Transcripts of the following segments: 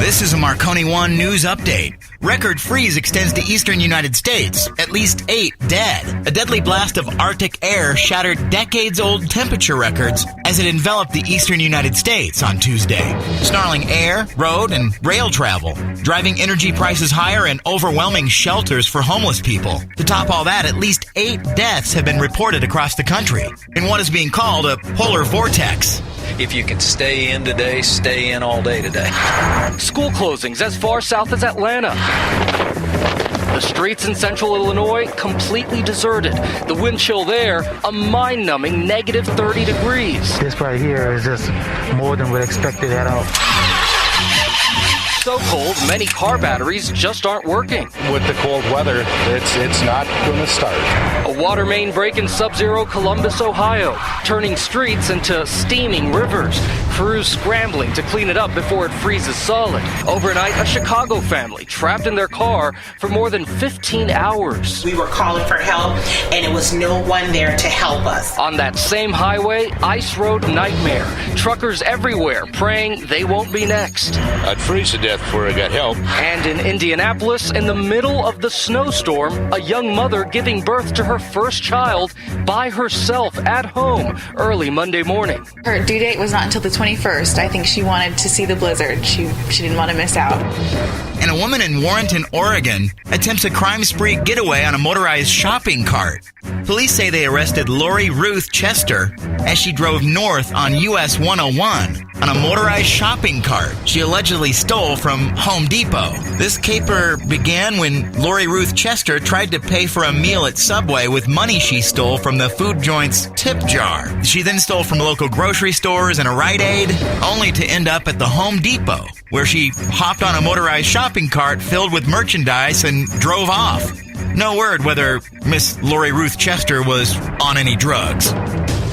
This is a Marconi 1 news update. Record freeze extends to eastern United States. At least 8 dead. A deadly blast of Arctic air shattered decades-old temperature records as it enveloped the eastern United States on Tuesday, snarling air, road, and rail travel, driving energy prices higher and overwhelming shelters for homeless people. To top all that, at least 8 deaths have been reported across the country in what is being called a polar vortex. If you can stay in today, stay in all day today. School closings as far south as Atlanta. The streets in central Illinois completely deserted. The wind chill there, a mind-numbing negative 30 degrees. This right here is just more than we expected at all. So cold, many car batteries just aren't working. With the cold weather, it's not going to start. A water main break in sub-zero Columbus, Ohio, turning streets into steaming rivers. Crews scrambling to clean it up before it freezes solid. Overnight, a Chicago family trapped in their car for more than 15 hours. We were calling for help, and it was no one there to help us. On that same highway, ice road nightmare. Truckers everywhere praying they won't be next. I'd freeze to death before I got help. And in Indianapolis, in the middle of the snowstorm, a young mother giving birth to her first child by herself at home early Monday morning. Her due date was not until the 21st. I think she wanted to see the blizzard. She didn't want to miss out. And a woman in Warrenton, Oregon, attempts a crime spree getaway on a motorized shopping cart. Police say they arrested Lori Ruth Chester as she drove north on US 101 on a motorized shopping cart she allegedly stole from Home Depot. This caper began when Lori Ruth Chester tried to pay for a meal at Subway with money she stole from the food joint's tip jar. She then stole from local grocery stores and a Rite Aid, only to end up at the Home Depot, where she hopped on a motorized shopping cart filled with merchandise and drove off. No word whether Miss Lori Ruth Chester was on any drugs.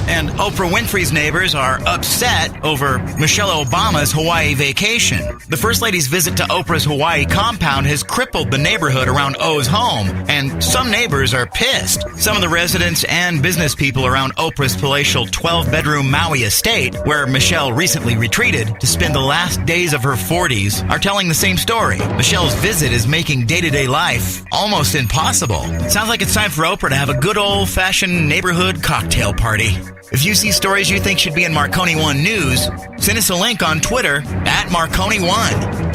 And Oprah Winfrey's neighbors are upset over Michelle Obama's Hawaii vacation. The First Lady's visit to Oprah's Hawaii compound has crippled the neighborhood around O's home, and some neighbors are pissed. Some of the residents and business people around Oprah's palatial 12-bedroom Maui estate, where Michelle recently retreated to spend the last days of her 40s, are telling the same story. Michelle's visit is making day-to-day life almost impossible. Sounds like it's time for Oprah to have a good old-fashioned neighborhood cocktail party. If you see stories you think should be in Marconi 1 News, send us a link on Twitter @Marconi1.